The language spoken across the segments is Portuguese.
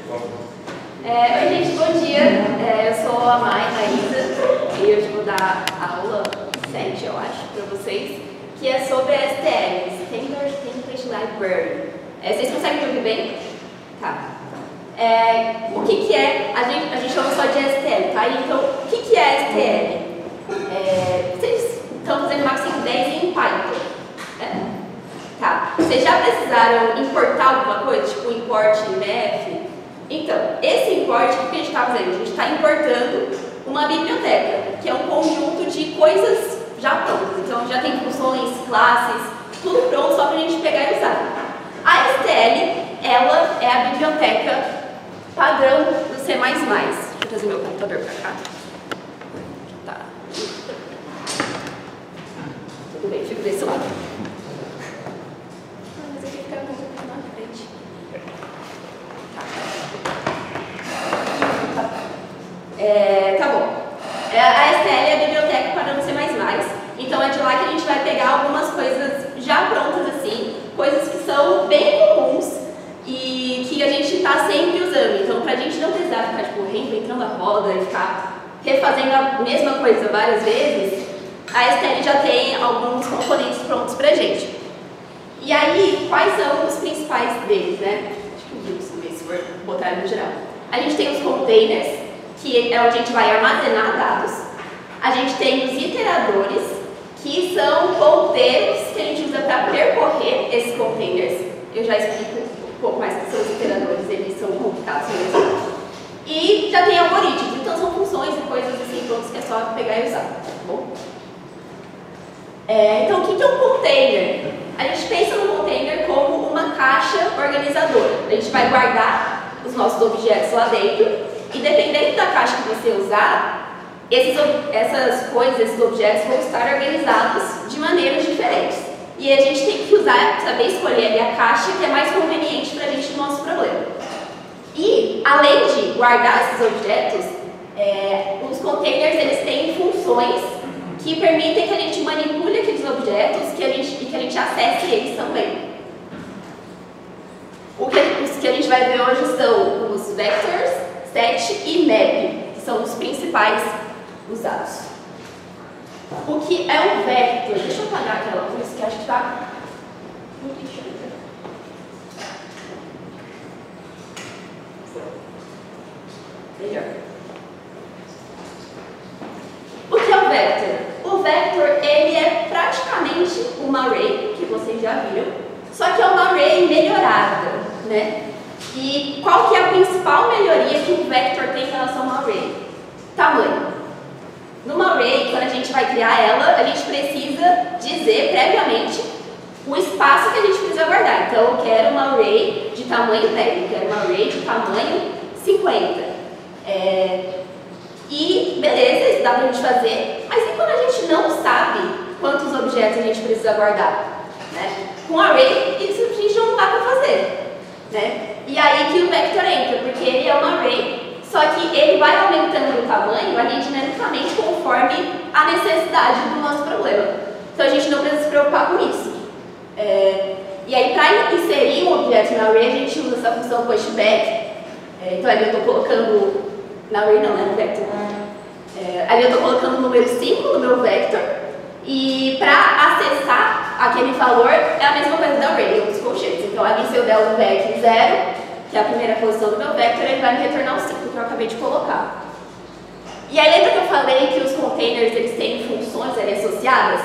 Oi gente, bom dia. Eu sou a Maísa e hoje vou dar a aula 7, eu acho, para vocês, que é sobre a STL, Standard Template Library. Vocês conseguem me ouvir bem? Tá. O que é? A gente chama só de STL, tá? Então, o que é a STL? Vocês estão fazendo Maxim 10 em Python. Tá. Vocês já precisaram importar alguma coisa, tipo import IMF? Então, esse import, o que a gente está fazendo? A gente está importando uma biblioteca, que é um conjunto de coisas já prontas. Então, já tem funções, classes, tudo pronto só para a gente pegar e usar. A STL, ela é a biblioteca padrão do C++. Deixa eu trazer meu computador para cá. Tá. Tudo bem, fico desse lado. Mas aqui fica um pouco na frente. Tá bom. A STL é a biblioteca padrão C++, então é de lá que a gente vai pegar algumas coisas já prontas assim, coisas que são bem comuns e que a gente está sempre usando. Então, para a gente não precisar ficar tipo, reinventando a roda e ficar refazendo a mesma coisa várias vezes, a STL já tem alguns componentes prontos para a gente. E aí, quais são os principais deles, né? Acho que eu vou ver se for botar no geral. A gente tem os containers, que é onde a gente vai armazenar dados. A gente tem os iteradores, que são ponteiros que a gente usa para percorrer esses containers. Eu já explico um pouco mais o que são os iteradores, eles são complicados mesmo. E já tem algoritmos, então são funções e coisas assim prontas que é só pegar e usar, tá bom? Então, o que é um container? A gente pensa no container como uma caixa organizadora. A gente vai guardar os nossos objetos lá dentro. E dependendo da caixa que você usar, essas coisas, esses objetos vão estar organizados de maneiras diferentes. E a gente tem que usar, saber escolher ali a caixa que é mais conveniente para a gente no nosso problema. E, além de guardar esses objetos, os containers eles têm funções que permitem que a gente manipule aqueles objetos e que a gente acesse eles também. Os que a gente vai ver hoje são os vectors, set e map, que são os principais usados. O que é um vector? Deixa eu apagar aquela luz que acho que está muito enxuta. Melhor. O que é o vector? O vector ele é praticamente uma array, que vocês já viram, só que é uma array melhorada, né? E qual que é a principal melhoria que um vector tem em relação a uma array? Tamanho. Numa array, quando a gente vai criar ela, a gente precisa dizer previamente o espaço que a gente precisa guardar. Então, eu quero uma array de tamanho 10, eu quero uma array de tamanho 50. E beleza, isso dá pra gente fazer, mas e quando a gente não sabe quantos objetos a gente precisa guardar? Né? Com array, isso a gente não dá pra fazer. Né? E aí que o vector entra, porque ele é uma array, só que ele vai aumentando o tamanho ali dinamicamente conforme a necessidade do nosso problema. Então a gente não precisa se preocupar com isso. E aí para inserir um objeto na array a gente usa essa função pushback. Então ali eu estou colocando, na array não, né, no vector. Ali eu estou colocando o número 5 no meu vector e para acessar aquele valor é a mesma coisa da array, os colchetes. Então ali se eu der o vec 0, que é a primeira posição do meu vector, ele vai me retornar o 5 que eu acabei de colocar. E aí lembra que eu falei que os containers eles têm funções ali associadas?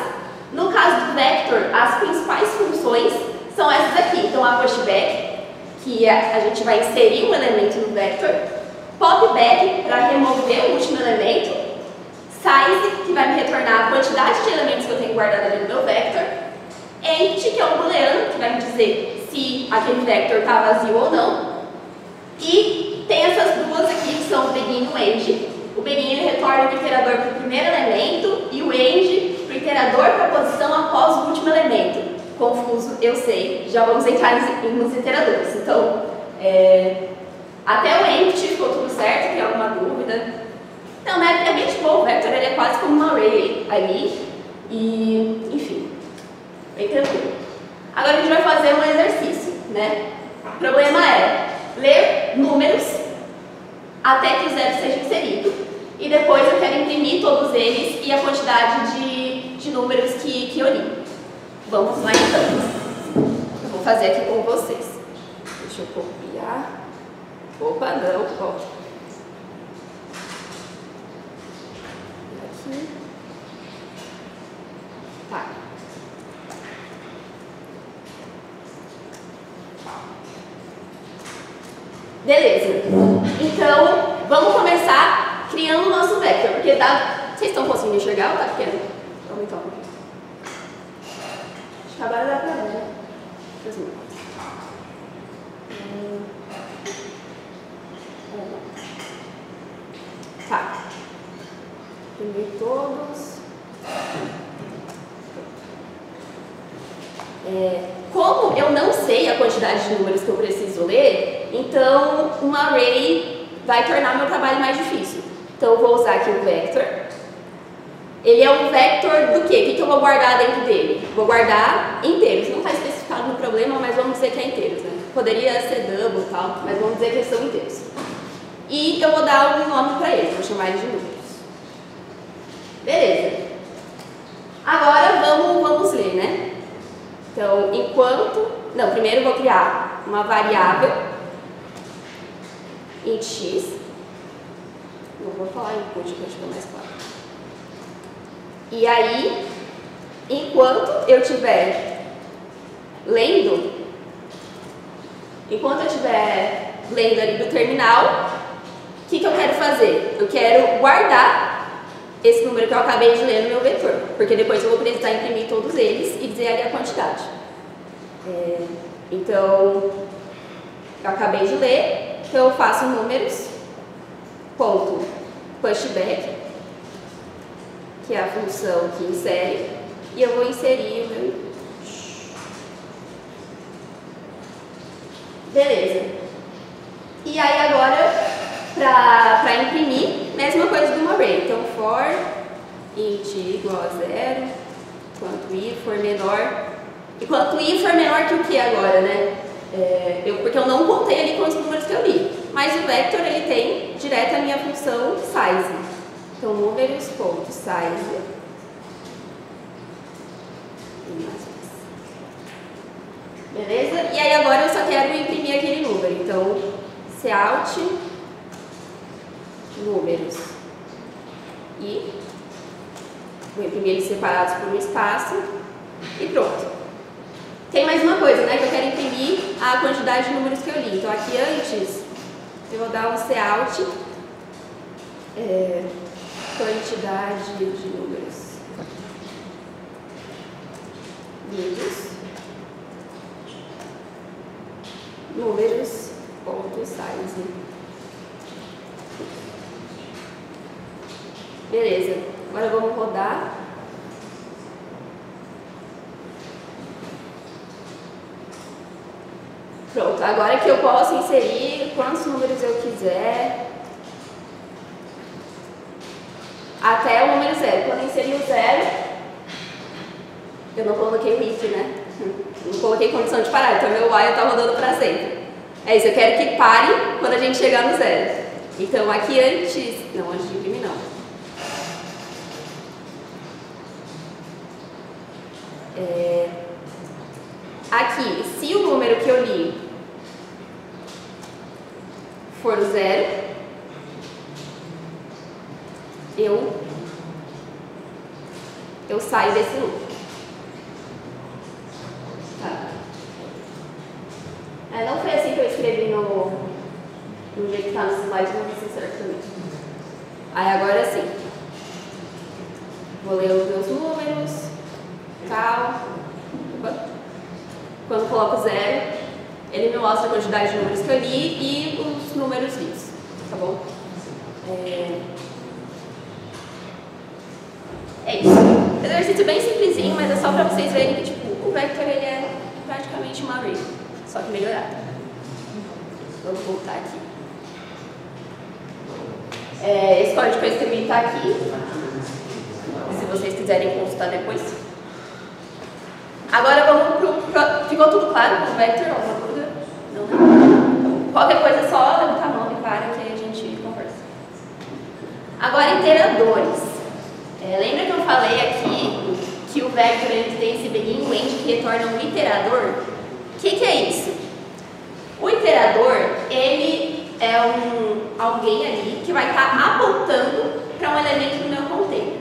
No caso do vector, as principais funções são essas aqui. Então a pushback, que a gente vai inserir um elemento no vector, popback, para remover o último elemento, size, que vai me retornar a quantidade de elementos que eu tenho guardado ali no meu vector, empty, que é um booleano, que vai me dizer se aquele vector está vazio ou não, e tem essas duas aqui que são o begin e o end. O begin ele retorna o iterador para o primeiro elemento e o end para o iterador para a posição após o último elemento. Confuso, eu sei, já vamos entrar nos iteradores. Então, até o empty ficou tudo certo, tem alguma dúvida? Não, né? É bem de boa, o vector ele é quase como uma array ali, e enfim, bem tranquilo. Agora a gente vai fazer um exercício, né? O problema é ler números até que o zero seja inserido. E depois eu quero imprimir todos eles e a quantidade de números que eu li. Vamos lá então. Eu vou fazer aqui com vocês. Deixa eu copiar. Opa, não, volta. Aqui. Tá. Beleza. Então, vamos começar criando o nosso vector, porque dá... Vocês estão conseguindo enxergar ou tá pequeno? Vamos aumentar um pouquinho. Acho que agora dá pra ver, né? Tá. Imprimir todos. Como eu não sei a quantidade de números que eu preciso ler, então um array vai tornar meu trabalho mais difícil. Então eu vou usar aqui o vector. Ele é um vector do quê? O que eu vou guardar dentro dele? Vou guardar inteiros. Não está especificado no problema, mas vamos dizer que é inteiros, né? Poderia ser double e tal, mas vamos dizer que são inteiros. E eu vou dar um nome para eles, vou chamar eles de números. Beleza. Agora vamos ler, né? Então, primeiro eu vou criar uma variável int x. Não vou falar input para ficar mais claro. E aí, enquanto eu estiver lendo ali do terminal, o que eu quero fazer? Eu quero guardar esse número que eu acabei de ler no meu vetor, porque depois eu vou precisar imprimir todos eles e dizer ali a quantidade. Então, eu acabei de ler, então eu faço números, ponto pushback, que é a função que insere, e eu vou inserir o meu input. Beleza. E aí agora, para imprimir, mesma coisa do array. Então, for int igual a 0, enquanto i for menor. Enquanto i for menor que o que agora, né? Porque eu não contei ali quantos números que eu li. Mas o vector, ele tem direto a minha função size. Então, números.size. Beleza? E aí agora eu só quero imprimir aquele número. Então, cout números. E vou imprimir eles separados por um espaço. E pronto. Tem mais uma coisa, né? Que eu quero imprimir a quantidade de números que eu li. Então, aqui antes, eu vou dar um cout quantidade de números lidos. Números.size. Beleza. Agora vamos rodar. Pronto. Agora que eu posso inserir quantos números eu quiser. Até o número 0. Quando eu inserir o 0, eu não coloquei o if, né? Não coloquei condição de parar, então meu while está rodando para sempre. É isso, eu quero que pare quando a gente chegar no 0. Então aqui antes de imprimir não. Aqui, se o número que eu li for 0, eu saio desse loop. Não foi assim que eu escrevi no jeito que está no slide, não vai ser certo também. Aí agora sim. Vou ler os meus números, tal. Quando coloco 0, ele me mostra a quantidade de números que eu li e os números lidos, tá bom? É isso. É um exercício bem simplesinho, mas é só para vocês verem que tipo, o vector ele é praticamente uma array, só que melhorado. Vamos voltar aqui. Esse código que eu escrevi está aqui, se vocês quiserem consultar depois. Agora vamos ficou tudo claro com o vector? Alguma dúvida? Não. Então, qualquer coisa é só Agora, iteradores. Lembra que eu falei aqui que o vector ele tem esse begin e end que retorna um iterador? O que é isso? O iterador, ele é alguém ali que vai estar apontando para um elemento no meu container.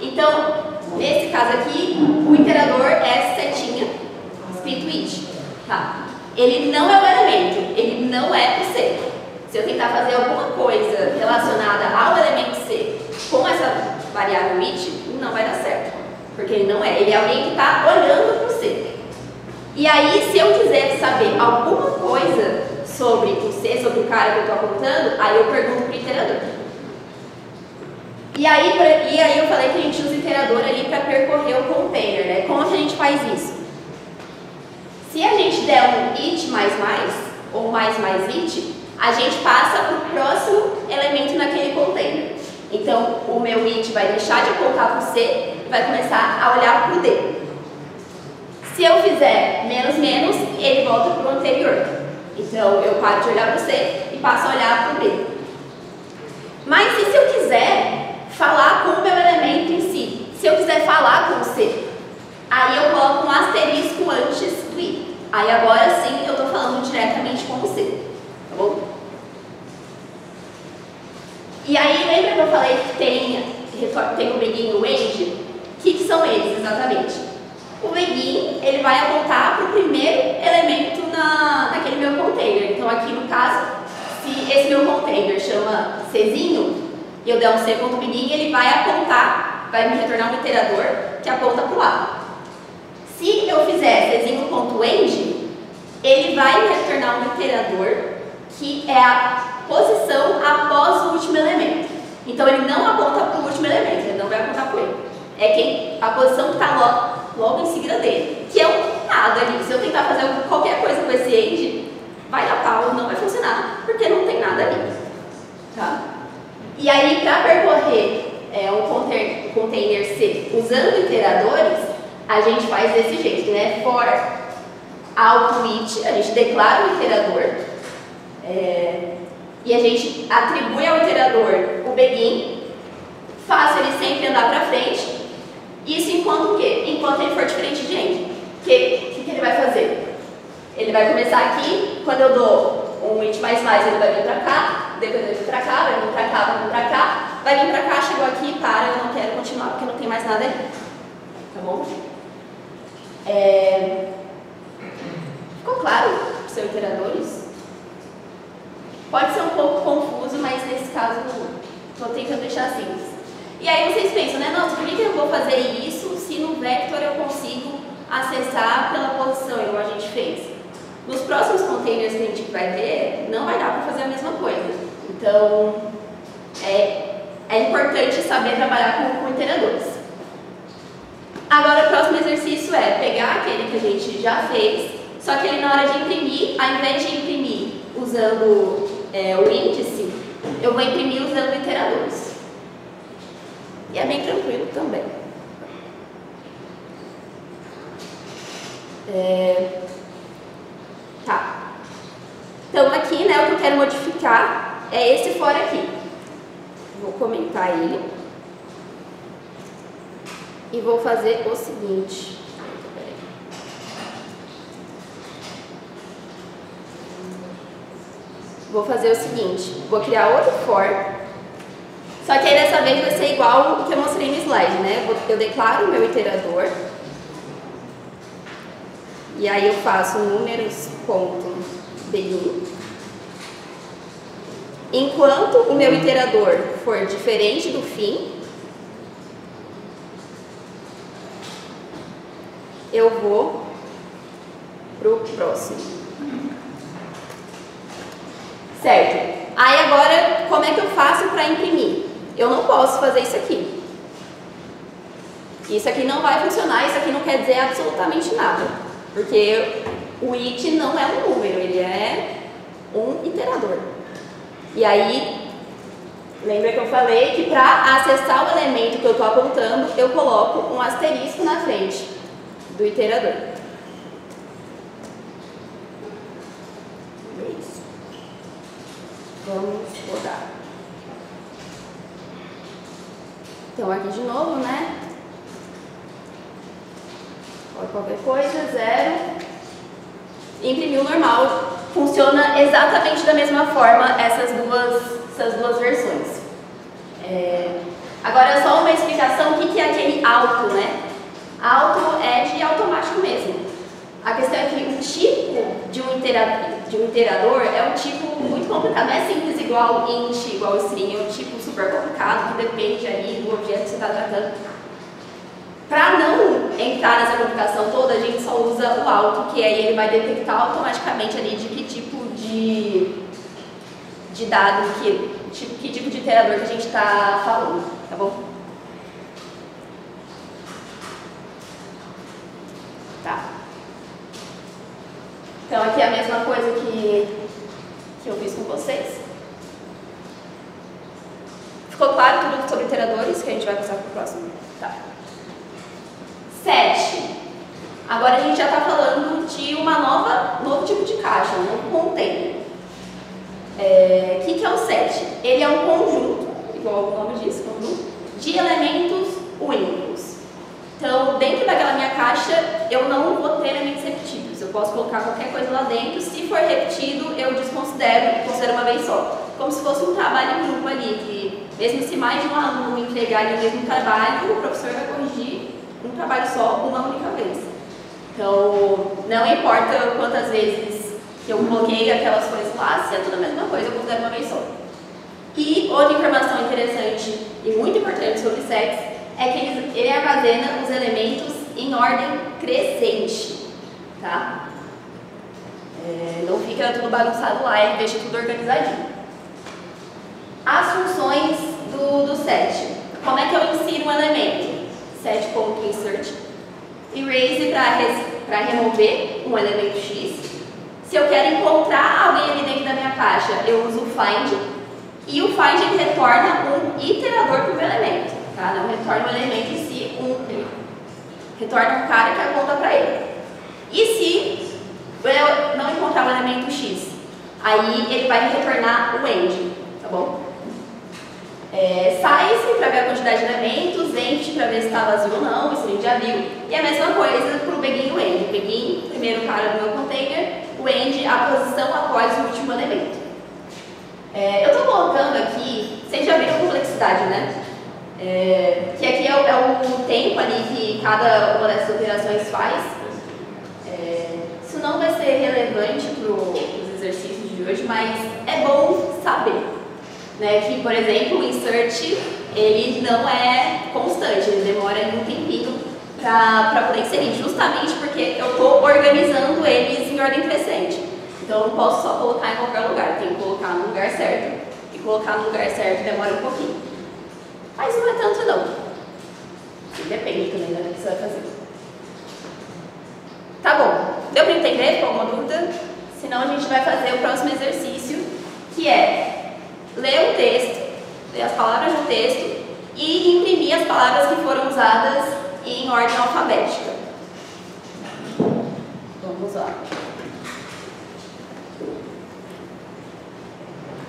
Então, nesse caso aqui, o iterador é essa setinha, escrito it. Tá? Ele não é o elemento, ele não é o C. Se eu tentar fazer alguma coisa relacionada ao elemento C com essa variável it, não vai dar certo. Porque ele não é, ele é alguém que está olhando para o C. E aí, se eu quiser saber alguma coisa sobre o C, sobre o cara que eu estou apontando, aí eu pergunto para o iterador. E aí eu falei que a gente usa o iterador ali para percorrer o container, né? Como que a gente faz isso? Se a gente der um it ou mais it, a gente passa para o próximo elemento naquele container. Então, o meu it vai deixar de apontar para o C e vai começar a olhar para o D. Se eu fizer menos, ele volta para o anterior. Então, eu paro de olhar para o C e passo a olhar para o D. Mas e se eu quiser falar com o meu elemento em si? Se eu quiser falar com o C, aí eu coloco um asterisco antes do I. Aí agora sim eu estou falando diretamente com o C. Tá bom? E aí, lembra que eu falei que tem o begin e o end? O que são eles exatamente? O begin, ele vai apontar para o primeiro elemento naquele meu container. Então aqui no caso, se esse meu container chama Czinho, e eu der um C.begin, ele vai apontar, vai me retornar um iterador que aponta para o A. Se eu fizer Czinho.end, ele vai me retornar um iterador que é a posição após o último elemento. Então ele não aponta para o último elemento, ele não vai apontar para ele. É a posição que está logo em seguida dele, que é um nada ali. Se eu tentar fazer qualquer coisa com esse end, vai dar pau, não vai funcionar, porque não tem nada ali. Tá? E aí, para percorrer um container C usando iteradores, a gente faz desse jeito, né? For out it, a gente declara o iterador, e a gente atribui ao iterador o begin, faça ele sempre andar para frente. Isso enquanto o quê? Enquanto ele for diferente de end. O que ele vai fazer? Ele vai começar aqui, quando eu dou um it mais, ele vai vir para cá, depois ele vai vir para cá, vai vir para cá, vai vir para cá, vai vir para cá, chegou aqui, para, eu não quero continuar porque não tem mais nada ali. Tá bom? Ficou claro os seus iteradores? Pode ser um pouco confuso, mas nesse caso estou tentando deixar simples. E aí vocês pensam, né? Nossa, por que eu vou fazer isso se no vector eu consigo acessar pela posição, igual a gente fez? Nos próximos containers que a gente vai ver, não vai dar para fazer a mesma coisa. Então, é importante saber trabalhar com iteradores. Agora, o próximo exercício é pegar aquele que a gente já fez, só que ele na hora de imprimir, ao invés de imprimir usando o índice, eu vou imprimir usando iteradores. E é bem tranquilo também. Tá. Então aqui, né, o que eu quero modificar é esse for aqui. Vou comentar ele. E vou fazer o seguinte. Vou criar outro for. Só que aí dessa vez vai ser igual o que eu mostrei no slide, né? Eu declaro o meu iterador. E aí eu faço números.begin. Enquanto o meu iterador for diferente do fim, eu vou para o próximo. Certo? Aí agora, como é que eu faço para imprimir? Eu não posso fazer isso aqui. Isso aqui não vai funcionar, isso aqui não quer dizer absolutamente nada. Porque o it não é um número, ele é um iterador. E aí, lembra que eu falei que para acessar o elemento que eu estou apontando, eu coloco um asterisco na frente do iterador. É isso. Vamos rodar. Então aqui de novo, né? Qualquer coisa, 0. Imprimiu normal. Funciona exatamente da mesma forma essas duas versões. Agora só uma explicação, o que é aquele auto, né? Auto é de automático mesmo. A questão é que o tipo de um iterador é um tipo muito complicado, não é simples igual int, igual string, é um tipo super complicado que depende ali do objeto que você está tratando. Para não entrar nessa complicação toda, a gente só usa o auto, que aí ele vai detectar automaticamente ali de que tipo de dado, que tipo de iterador que a gente está falando, tá bom? Tá. Então aqui é a mesma coisa que eu fiz com vocês. Ficou claro tudo sobre iteradores que a gente vai passar para o próximo? Tá. 7. Agora a gente já está falando de novo tipo de caixa, um novo container. O que é o set? Ele é um conjunto, igual o nome diz, conjunto, de elementos únicos. Então, dentro daquela minha caixa, eu não vou ter elementos repetidos. Eu posso colocar qualquer coisa lá dentro. Se for repetido, eu desconsidero e considero uma vez só. Como se fosse um trabalho em grupo ali, que mesmo se mais de um aluno entregar o mesmo trabalho, o professor vai corrigir um trabalho só uma única vez. Então, não importa quantas vezes que eu coloquei aquelas coisas lá, se é tudo a mesma coisa, eu considero uma vez só. E outra informação interessante e muito importante sobre sets é que ele armazena os elementos em ordem crescente, tá? Não fica tudo bagunçado lá, ele deixa tudo organizadinho. As funções do set. Como é que eu insiro um elemento? Set.insert. Erase para remover um elemento X. Se eu quero encontrar alguém ali dentro da minha caixa, eu uso o find. E o find ele retorna um iterador para o meu elemento. Tá? Não retorna o elemento em si, ele retorna um cara que aponta para ele. E se eu não encontrar o elemento X, aí ele vai retornar o end, tá bom? Size para ver a quantidade de elementos, empty para ver se está vazio ou não, isso a gente já viu. E a mesma coisa para o begin e o end. Begin, primeiro cara do meu container, o end, a posição após o último elemento. Eu estou colocando aqui, vocês já viram a complexidade, né? Que aqui é o tempo ali que cada uma dessas operações faz. Isso não vai ser relevante para os exercícios de hoje, mas é bom saber. Né, que, por exemplo, o insert, ele não é constante, ele demora um tempinho para poder inserir, justamente porque eu estou organizando eles em ordem crescente. Então, eu não posso só colocar em qualquer lugar, eu tenho que colocar no lugar certo, e colocar no lugar certo demora um pouquinho. Mas não é tanto não. Depende também do que você vai fazer. Tá bom, deu para entender? Ficou alguma dúvida? Senão a gente vai fazer o próximo exercício, que é ler o texto, ler as palavras do texto e imprimir as palavras que foram usadas em ordem alfabética. Vamos lá.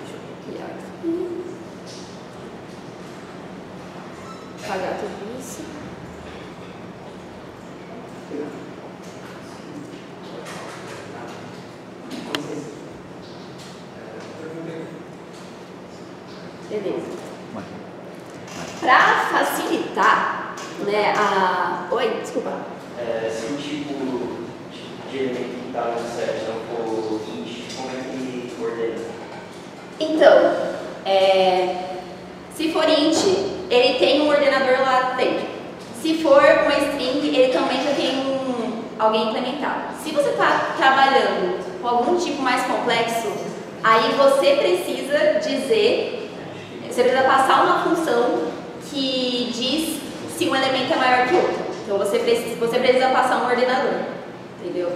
Deixa eu aqui. Apagar tudo isso. Beleza. Para facilitar, né, Oi, desculpa. Se o tipo de elemento que está no set não for int, como é que ordena? Então, se for int, ele tem um ordenador lá dentro. Se for uma string, ele também já tem alguém implementado. Se você está trabalhando com algum tipo mais complexo, aí você precisa dizer... Você precisa passar uma função que diz se um elemento é maior que outro. Então você precisa passar um ordenador, entendeu?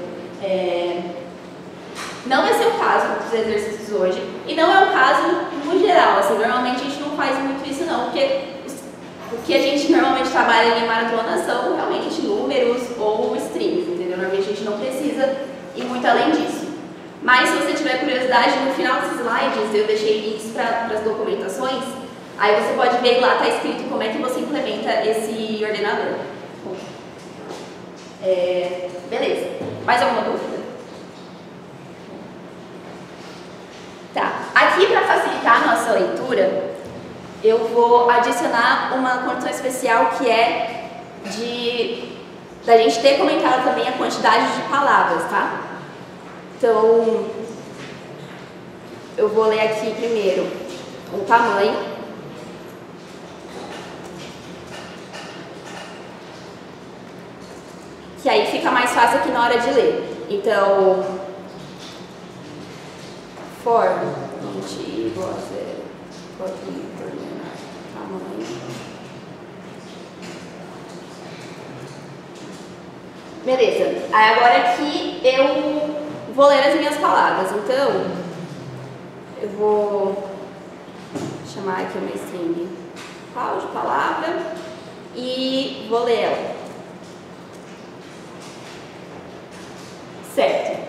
Não vai ser o caso dos exercícios hoje, e não é o caso no geral. Assim, normalmente a gente não faz muito isso não, porque o que a gente normalmente trabalha em maratona são realmente números ou strings, entendeu? Normalmente a gente não precisa ir muito além disso. Mas se você tiver curiosidade, no final dos slides eu deixei links para as documentações Aí você pode ver lá, está escrito como é que você implementa esse ordenador. Beleza. Mais alguma dúvida? Tá. Aqui, para facilitar a nossa leitura, eu vou adicionar uma condição especial que é da gente ter comentado também a quantidade de palavras, tá? Então, eu vou ler aqui primeiro o tamanho. Que aí fica mais fácil aqui na hora de ler. Então, for int igual a 0, tamanho. Beleza. Aí agora aqui eu vou ler as minhas palavras. Então, eu vou chamar aqui uma string qual de palavra e vou ler ela. Certo.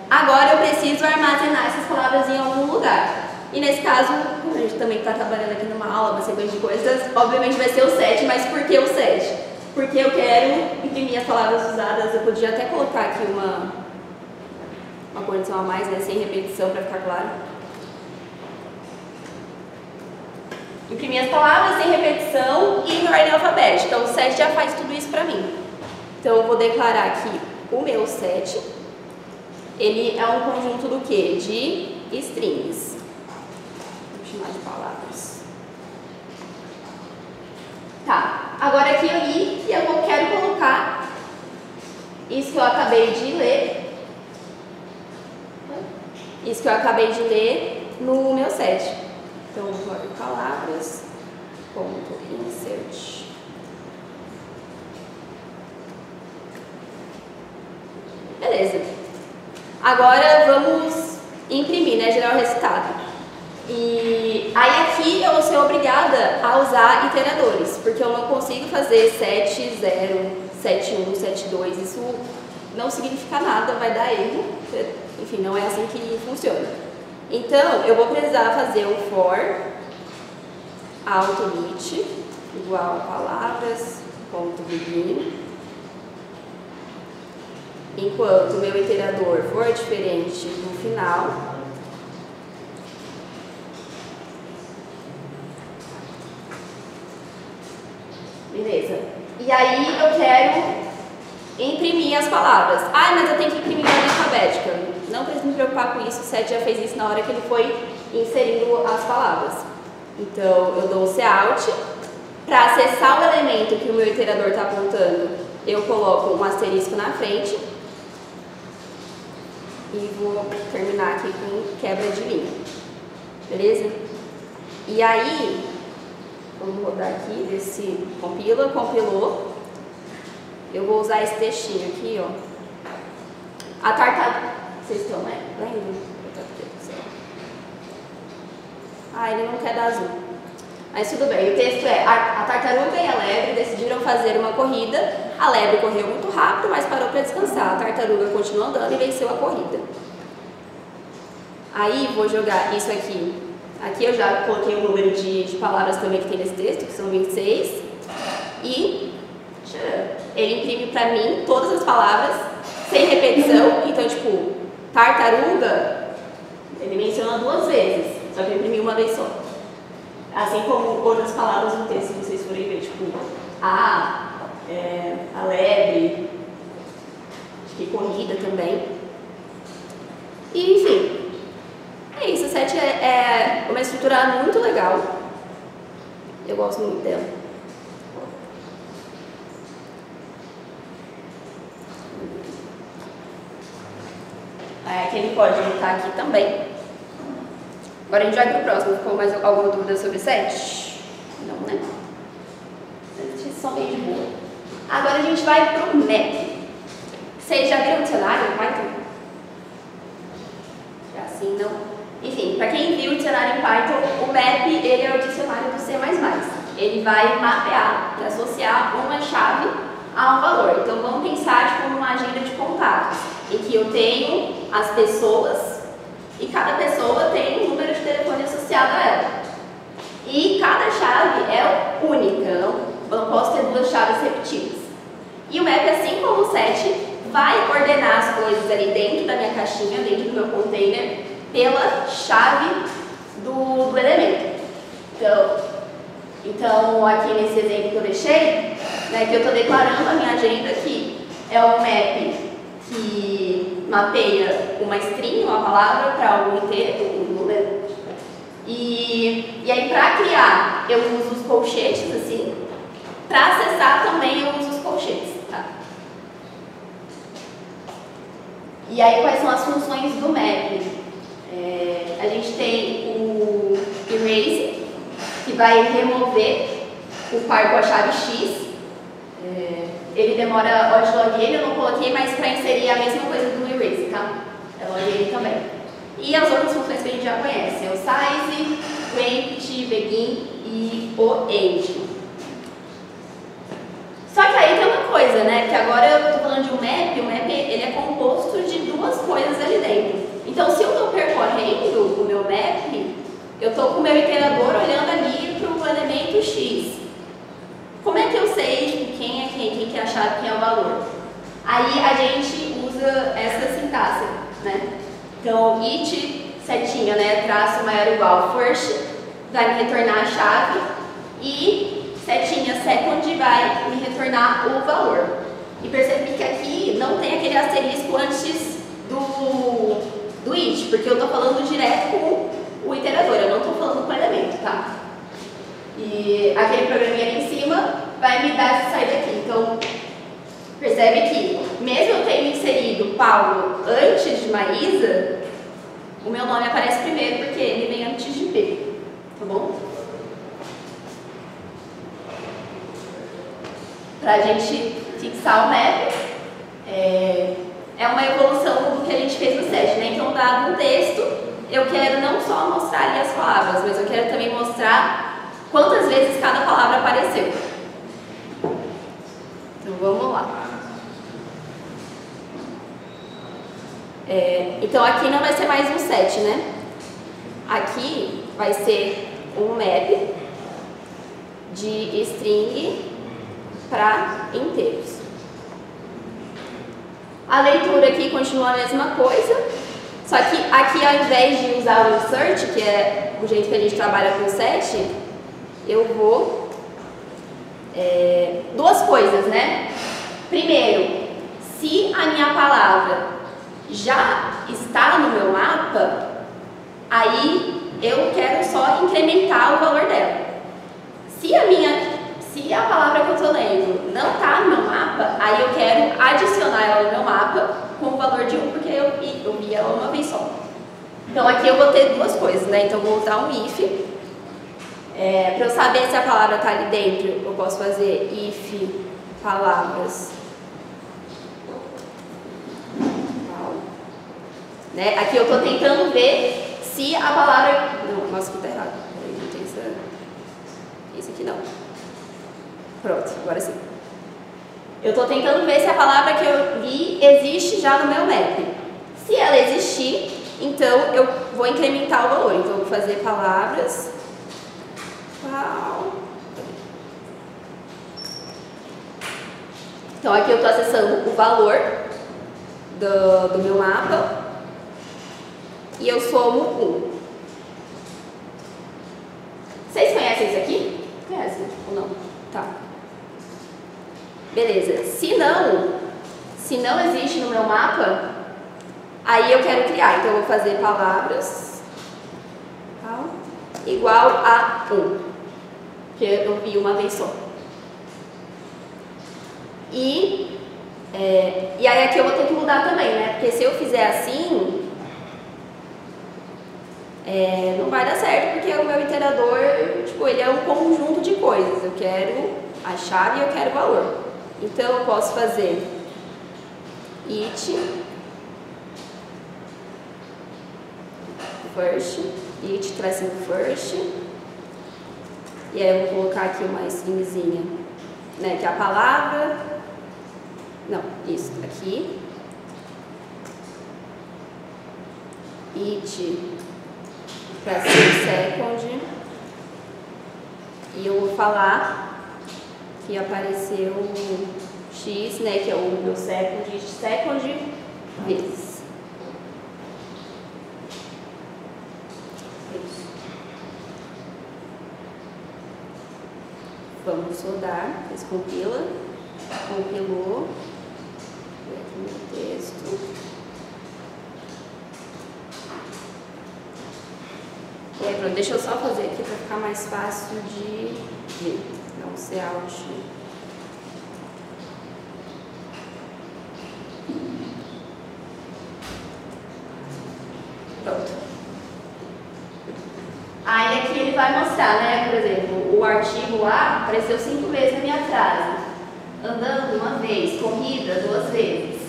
Agora eu preciso armazenar essas palavras em algum lugar. E nesse caso, a gente também está trabalhando aqui numa aula, uma sequência de coisas, obviamente vai ser o set, mas por que o set? Porque eu quero imprimir as palavras usadas, eu podia até colocar aqui uma condição a mais, né, sem repetição, para ficar claro. Imprimir as palavras sem repetição e em ordem alfabética. Então o set já faz tudo isso para mim. Então eu vou declarar aqui o meu set. Ele é um conjunto do quê? De strings. Vou chamar de palavras. Tá, agora aqui eu li e eu quero colocar isso que eu acabei de ler. Isso que eu acabei de ler no meu set. Então, agora palavras, ponto, insert. Beleza. Agora vamos imprimir, né, gerar o resultado. E aí aqui eu vou ser obrigada a usar iteradores, porque eu não consigo fazer 7, 0, 7, 1, 7, 2, isso não significa nada, vai dar erro, enfim, não é assim que funciona. Então, eu vou precisar fazer um for auto-lit igual palavras.begin. Enquanto o meu iterador for diferente no final, beleza. E aí eu quero imprimir as palavras. Ah, mas eu tenho que imprimir a ordem alfabética. Não precisa me preocupar com isso, o set já fez isso na hora que ele foi inserindo as palavras. Então, eu dou o cout. Para acessar o elemento que o meu iterador está apontando, eu coloco um asterisco na frente. E vou terminar aqui com quebra de linha. Beleza? E aí, vamos rodar aqui, ver se compila, compilou. Eu vou usar esse textinho aqui, ó. A tartaruga. Vocês estão, né? Lembram? Ah, ele não quer dar azul. Mas tudo bem, o texto é: a tartaruga e a lebre decidiram fazer uma corrida. A lebre correu muito rápido, mas parou para descansar. A tartaruga continuou andando e venceu a corrida. Aí vou jogar isso aqui. Aqui eu já coloquei o número de palavras também que tem nesse texto, que são 26. E ele imprime para mim todas as palavras sem repetição. Então, tipo, tartaruga, ele menciona 2 vezes, só que ele imprimiu uma vez só. Assim como outras palavras no texto, se vocês forem ver, tipo, a lebre, acho que corrida também. E, enfim, é isso. O set é uma estrutura muito legal. Eu gosto muito dela. Que ele pode botar aqui também. Agora a gente vai para o próximo. Ficou mais alguma dúvida sobre set? Não, né? Vocês são meio de boa. Agora a gente vai para o map. Vocês já viram o dicionário em Python? Assim, não? Enfim, para quem viu o dicionário em Python, o map ele é o dicionário do C++. Ele vai mapear, associar uma chave a um valor. Então vamos pensar como uma agenda de contatos, em que eu tenho as pessoas e cada pessoa tem um número de telefone associado a ela. E cada chave é única, eu não posso ter duas chaves repetidas. E o map, assim como o set, vai ordenar as coisas ali dentro da minha caixinha, dentro do meu container, pela chave do elemento. Então, aqui nesse exemplo que eu deixei, né, que eu estou declarando a minha agenda aqui, é um map que mapeia uma string, uma palavra, para algo inteiro, um número. E aí, para criar, eu uso os colchetes assim. Para acessar também, eu uso os colchetes. Tá? E aí, quais são as funções do map? A gente tem o erase, que vai remover o par com a chave X. Ele demora log ele, eu não coloquei, mas para inserir a mesma coisa do erase, tá? É log ele também. E as outras funções que a gente já conhece, é o size, o empty, begin e o end. Só que aí tem uma coisa, né? Que agora eu estou falando de um map, o map ele é composto de duas coisas ali dentro. Então, se eu estou percorrendo o meu map, eu estou com o meu iterador olhando ali para o elemento X. Como é que eu sei quem é quem que é a chave, quem é o valor? Aí a gente usa essa sintaxe, né? Então, it, setinha, né? Traço maior ou igual first, vai me retornar a chave, e setinha second vai me retornar o valor. E percebe que aqui não tem aquele asterisco antes do it, porque eu estou falando direto com o iterador, eu não estou falando com o elemento, tá? E aquele programinha ali em cima vai me dar essa saída aqui. Então, percebe que, mesmo eu tendo inserido Paulo antes de Maísa, o meu nome aparece primeiro porque ele vem antes de B, tá bom? Pra gente fixar o map, é uma evolução do que a gente fez no set, né? Então, dado um texto, eu quero não só mostrar ali as palavras, mas eu quero também mostrar quantas vezes cada palavra apareceu. Então, vamos lá. Então, aqui não vai ser mais um set, né? Aqui vai ser um map de string para inteiros. A leitura aqui continua a mesma coisa, só que aqui, ao invés de usar o insert, que é o jeito que a gente trabalha com o set, eu vou... duas coisas, né? Primeiro, se a minha palavra já está no meu mapa, aí eu quero só incrementar o valor dela. Se a palavra que eu estou lendo não está no meu mapa, aí eu quero adicionar ela no meu mapa com o valor de 1, porque eu vi ela uma vez só. Então aqui eu vou ter duas coisas, né? Então eu vou usar um if. Para eu saber se a palavra está ali dentro, eu posso fazer if palavras. Né? Aqui eu estou tentando ver se a palavra... Não, nossa, aqui está errado. Não tem isso aqui não. Pronto, agora sim. Eu estou tentando ver se a palavra que eu vi existe já no meu map. Se ela existir, então eu vou incrementar o valor. Então eu vou fazer palavras. Então aqui eu estou acessando o valor do meu mapa. E eu somo 1. Vocês conhecem isso aqui? Conhecem ou não? Tá. Beleza. Se não existe no meu mapa, aí eu quero criar. Então eu vou fazer palavras igual a 1. Que eu vi uma vez só. E aí aqui eu vou ter que mudar também, né? Porque se eu fizer assim... não vai dar certo, porque o meu iterador, tipo, ele é um conjunto de coisas. Eu quero a chave e eu quero o valor. Então, eu posso fazer it first, it tracinho first, e aí eu vou colocar aqui uma stringzinha, né, que é a palavra, não, isso, aqui, it tracinho second, E eu vou falar que apareceu x, né, que é o meu second vezes. Isso. Vamos rodar, compila, compilou, aqui no texto. E aí, pronto, deixa eu só fazer aqui para ficar mais fácil de ver. Dá um Cout. Pronto. Aí aqui ele vai mostrar, né? Por exemplo, o artigo lá apareceu 5 vezes na minha frase. Andando 1 vez, corrida 2 vezes.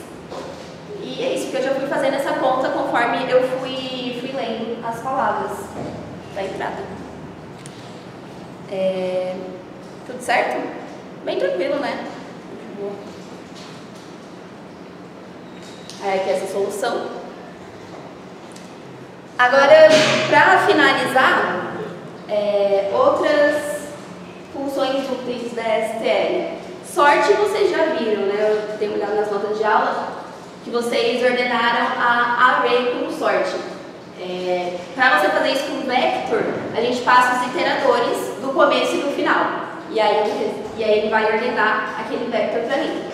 E é isso, porque eu já fui fazendo essa conta conforme eu fui lendo as palavras da entrada. Tudo certo? Bem tranquilo, né? Aí aqui essa solução. Agora, para finalizar, outras funções úteis da STL. Sorte vocês já viram, né? Eu tenho olhado nas notas de aula que vocês ordenaram a array como sorte. Para você fazer isso com vector, a gente passa os iteradores do começo e do final. E aí ele vai ordenar aquele vector para mim.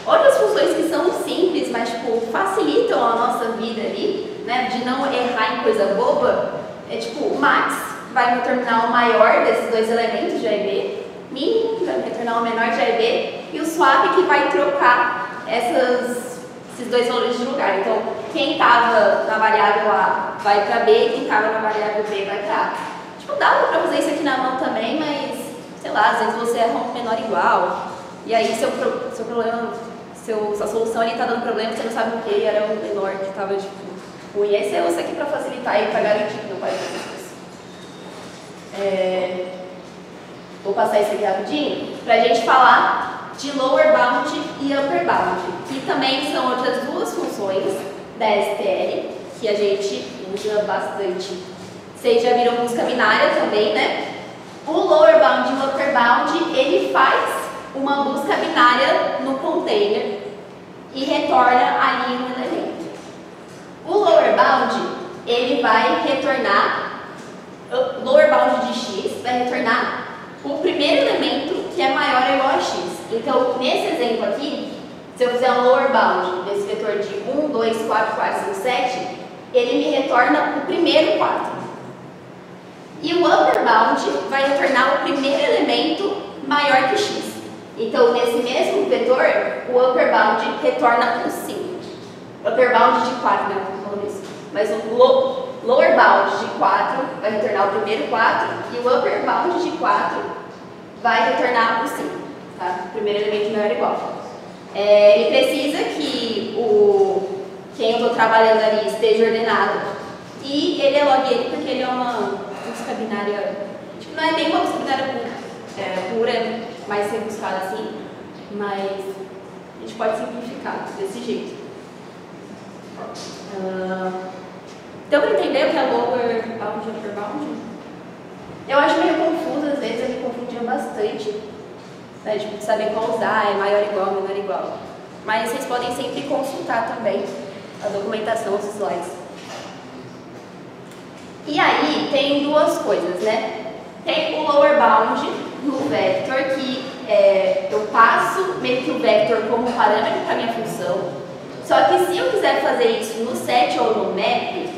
Outras funções que são simples, mas tipo, facilitam a nossa vida ali, né, de não errar em coisa boba, tipo, o max vai me retornar o maior desses 2 elementos de A e B, mínimo vai me retornar o menor de A e B, e o swap que vai trocar esses 2 valores de lugar. Então, quem estava na variável A vai para B, quem estava na variável B vai para A. Tipo, dava para fazer isso aqui na mão também, mas, sei lá, às vezes você erra um menor igual, e aí seu problema, sua solução ali está dando problema, você não sabe o que, era um menor que estava, tipo, ruim. Esse é isso aqui para facilitar e para garantir que não vai fazer isso. Vou passar isso aqui rapidinho, para a gente falar de lower bound e upper bound, que também são outras 2 funções da STL, que a gente usa bastante. Vocês já viram busca binária também, né? O lower bound e o upper bound, ele faz uma busca binária no container e retorna ali um elemento. O lower bound, ele vai retornar, o lower bound de x vai retornar o primeiro elemento que é maior ou igual a x. Então, nesse exemplo aqui, se eu fizer um lower bound desse vetor de 1, 2, 4, 4, 5, 7, ele me retorna o primeiro 4. E o upper bound vai retornar o primeiro elemento maior que x. Então, nesse mesmo vetor, o upper bound retorna o 5. Upper bound de 4, né? Mas o lower bound de 4 vai retornar o primeiro 4 e o upper bound de 4 vai retornar o 5. Tá? O primeiro elemento maior igual. Ele precisa que quem eu estou trabalhando ali esteja ordenado. E ele é log n porque ele é uma busca binária. Tipo, não é nem uma busca binária pura, mais rebuscada assim, mas a gente pode simplificar desse jeito. Deu para entender o que é lower bound e upper bound? Eu acho meio confuso, às vezes eu me confundia bastante, né, tipo, de saber qual usar, é maior igual, menor igual. Mas vocês podem sempre consultar também a documentação, os slides. E aí tem 2 coisas, né? Tem o lower bound no vector, que eu passo meio que o vector como parâmetro para minha função. Só que se eu quiser fazer isso no set ou no map,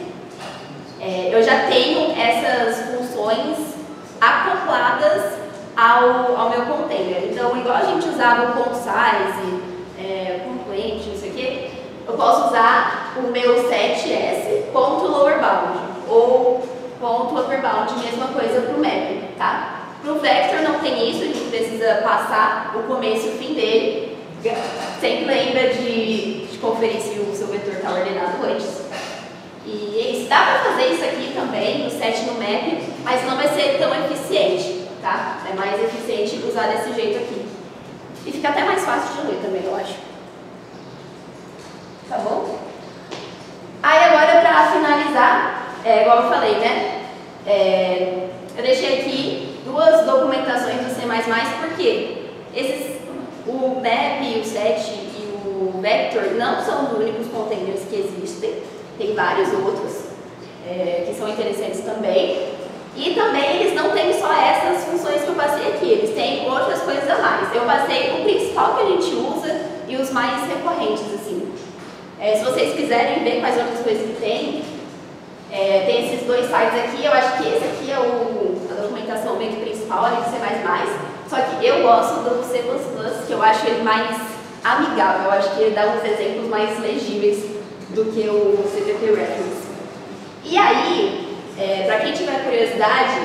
eu já tenho essas funções acopladas ao meu container. Então, igual a gente usava o consize, complement, não sei o quê, eu posso usar o meu set_s.lowerBound ou .upperBound, mesma coisa para o map, tá? Para o vector não tem isso, a gente precisa passar o começo e o fim dele. Sempre lembra de conferir se o seu vetor está ordenado antes. E é isso. Dá para fazer isso aqui também, no set e no map, mas não vai ser tão eficiente, tá? É mais eficiente usar desse jeito aqui. E fica até mais fácil de ler também, eu acho. Tá bom? Aí agora, para finalizar, igual eu falei, né? Eu deixei aqui 2 duas documentações do C++, porque o map, o set e o vector não são os únicos containers que existem, tem vários outros que são interessantes também. E também eles não têm só essas funções que eu passei aqui, eles têm outras coisas a mais. Eu passei o principal que a gente usa e os mais recorrentes, assim. Se vocês quiserem ver quais outras coisas que tem esses dois sites aqui. Eu acho que esse aqui é a documentação meio que principal, ali do C++. Só que eu gosto do C++, que eu acho ele mais amigável. Eu acho que ele dá uns exemplos mais legíveis do que o CPP Reference. E aí, para quem tiver curiosidade,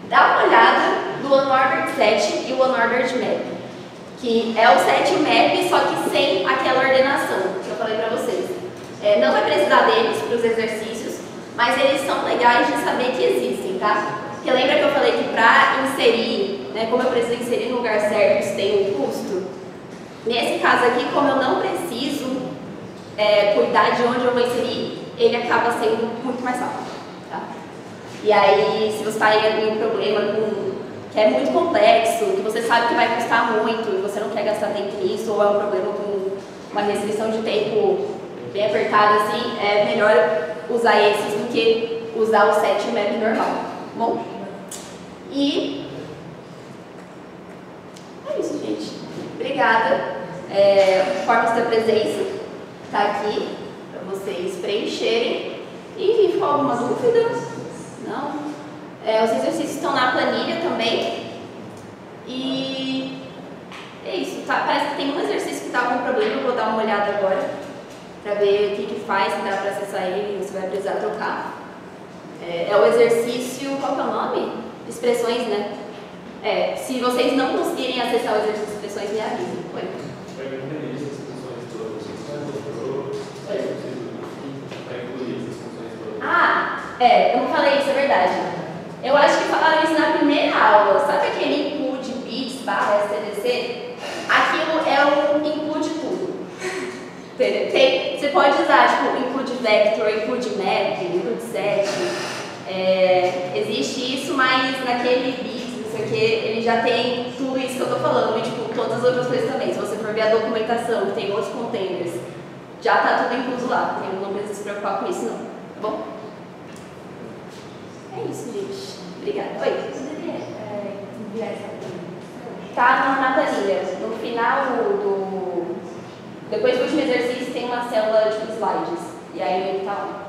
dá uma olhada do Unordered Set e o Unordered Map, que é o set e o map, só que sem aquela ordenação que eu falei para vocês. Não vai precisar deles para os exercícios, mas eles são legais de saber que existem, tá? Porque lembra que eu falei que para inserir, né, como eu preciso inserir no lugar certo, isso tem um custo? Nesse caso aqui, como eu não preciso cuidar de onde eu vou inserir, ele acaba sendo muito mais fácil, tá? E aí, se você está em um problema que é muito complexo, que você sabe que vai custar muito e você não quer gastar tempo nisso, ou é um problema com uma restrição de tempo bem apertada, assim, é melhor usar esses do que usar o set e o map normal, bom? E é isso, gente. Obrigada. Formas da presença está aqui para vocês preencherem. E ficou alguma dúvida? Não? Os exercícios estão na planilha também. E é isso. Tá? Parece que tem um exercício que está com problema. Eu vou dar uma olhada agora para ver o que faz, se dá para acessar ele, você vai precisar trocar. É o exercício, qual que é o nome? Expressões, né? Se vocês não conseguirem acessar o exercício de expressões, me avisem. Oi. Eu não falei isso, é verdade. Eu acho que falaram isso na primeira aula. Sabe aquele include bits /stdc? Aquilo é um include tudo. Você pode usar, tipo, include vector, include map, include set. Existe isso, mas naquele bits, não sei o que, ele já tem tudo isso que eu tô falando, e tipo, todas as outras coisas também. Se você for ver a documentação, que tem outros containers, já tá tudo incluso lá. Não precisa se preocupar com isso, não. Tá bom? É isso, gente. Obrigada. Oi. Poderia enviar essa planilha? Tá na planilha. No final depois do último exercício tem uma célula de slides. E aí ele tá lá.